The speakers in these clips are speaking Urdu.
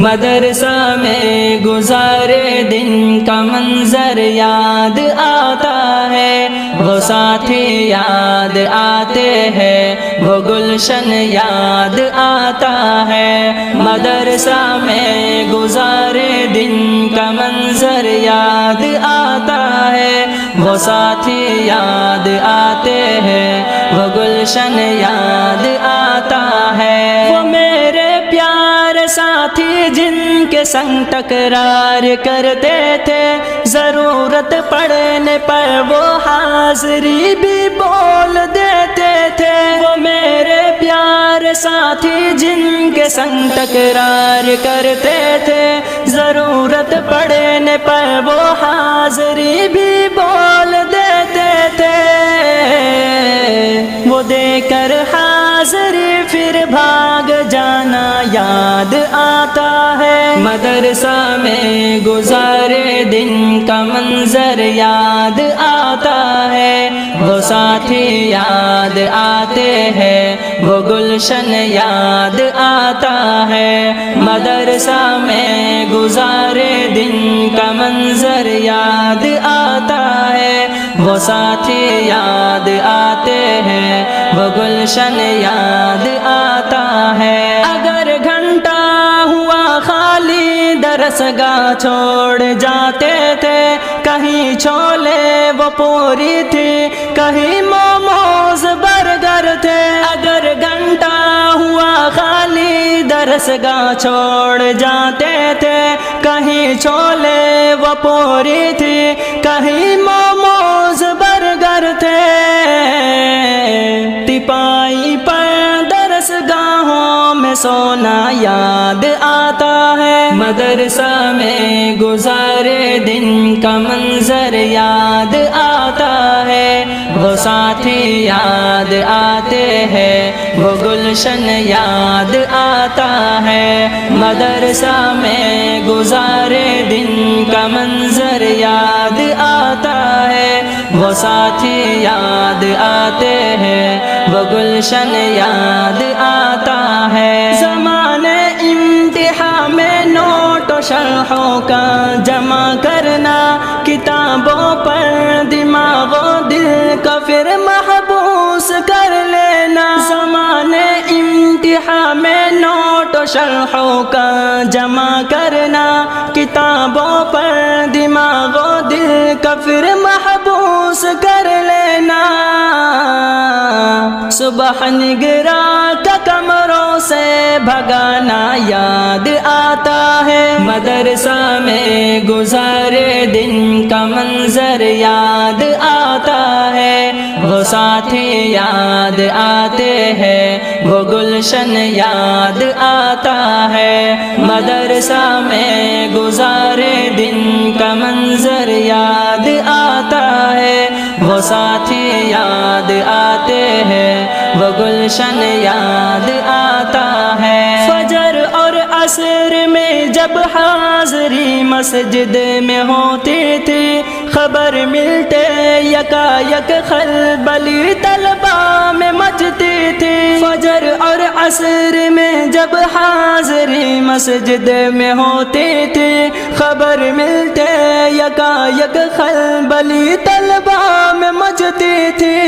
مدرسہ میں گزارے دن کا منظر یاد آتا ہے، وہ ساتھی یاد آتے ہیں، وہ گلشن یاد آتا ہے۔ مدرسہ میں گزارے دن کا منظر یاد آتا ہے، وہ ساتھی یاد آتے ہیں، وہ گلشن یاد آتا ہے۔ وہ میرے پیارے ساتھی جن کے سنگ تکرار کرتے تھے، ضرورت پڑنے پر وہ حاضری بھی بول دیتے تھے۔ وہ میرے پیارے ساتھی جن کے سنگ تکرار کرتے تھے، ضرورت پڑنے پر وہ حاضری بھی بول دیتے تھے۔ وہ دے کر حاضری پھر بھاگ جانا یاد آتا ہے۔ مدرسہ میں گزارے دن کا منظر یاد آتا ہے، وہ ساتھی یاد آتے ہیں، وہ گلشن یاد آتا ہے۔ مدرسہ میں گزارے دن کا منظر یاد آتا ہے، وہ ساتھی یاد آتے ہیں، وہ گلشن یاد آتا ہے۔ اگر گھنٹہ ہوا خالی درسگاہ چھوڑ جاتے تھے، کہیں چھولے وہ پوری تھی، کہیں موموز برگر تھے۔ اگر گھنٹہ ہوا خالی درسگاہ چھوڑ جاتے تھے، کہیں چھولے وہ پوری تھی، کہیں موموز برگر تھے۔ تپائی پر درسگاہوں میں سونا یاد آتا ہے، مدرسہ میں گزارے دن کا منظر یاد آتا ہے، وہ ساتھی یاد آتے ہیں، وہ گلشن یاد آتا ہے۔ مدرسہ میں گزارے دن کا منظر یاد آتا ہے، وہ ساتھی یاد آتے ہیں، وہ گلشن یاد آتا ہے۔ زمانے امتحان میں نوٹ و شرحوں کا جمع کرنا، کتابوں پر دماغ و دل کا پھر محبوس کر لینا۔ زمانے امتحان میں نوٹ و شرحوں کا جمع کرنا، کتابوں پر دماغ و دل کا پھر محبوس کر لینا۔ صبح نگراں کا کمروں سے بھگانا یاد آتا ہے، مدرسہ میں گزارے دن کا منظر یاد آتا ہے، وہ ساتھی یاد آتے ہیں، وہ گلشن یاد آتا ہے۔ مدرسہ میں گزارے دن کا منظر یاد آتا ہے، وہ ساتھی یاد آتے ہیں، وہ گلشن یاد آتا ہے۔ فجر اور عصر میں جب حاضری مسجد میں ہوتی تھی، خبر ملتے یکا یک خلبلی طلبہ میں مچتی تھی۔ فجر اور عصر میں جب حاضری مسجد میں ہوتی تھی، خبر ملتے یکا یک خلبلی طلبہ میں مچتی تھی۔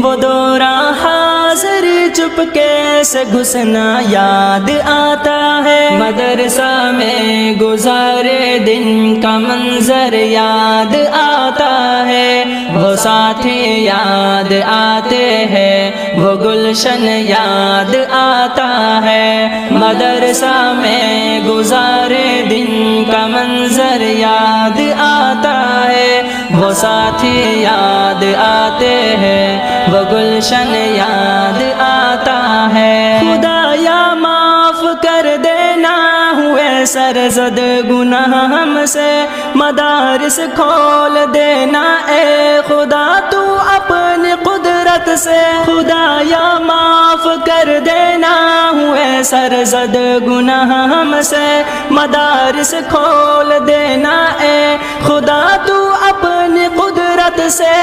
وہ دوران حاضری چپکے سے گھسنا یاد آتا ہے، مدرسہ میں گزارے دن کا منظر یاد آتا ہے، وہ ساتھی یاد آتے ہیں، وہ گلشن یاد آتا ہے۔ مدرسہ میں گزارے دن کا منظر یاد آتا ہے، وہ ساتھی یاد آتے ہیں، وہ گلشن یاد آتا ہے۔ خدایا معاف کر دینا ہوئے سرزد گناہ ہم سے، مدارس کھول دینا اے خدا تو اپنی قدرت سے۔ خدایا معاف کر دینا ہوئے سرزد گناہ ہم سے، مدارس کھول دینا اے خدا تو اپنی قدرت سے۔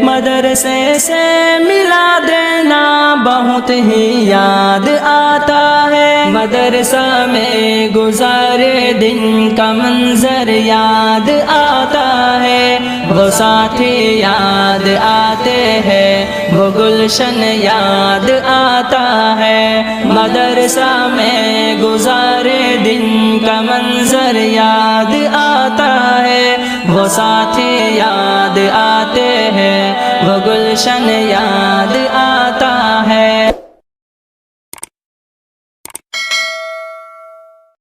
مدرسے سے ملا دینا بہت ہی یاد آتا ہے، مدرسہ میں گزارے دن کا منظر یاد آتا ہے، وہ ساتھی یاد آتے ہیں، وہ گلشن یاد آتا ہے۔ مدرسہ میں گزارے دن کا منظر یاد آتا ہے، وہ ساتھی یاد آتے ہیں، وہ گلشن یاد آتا ہے۔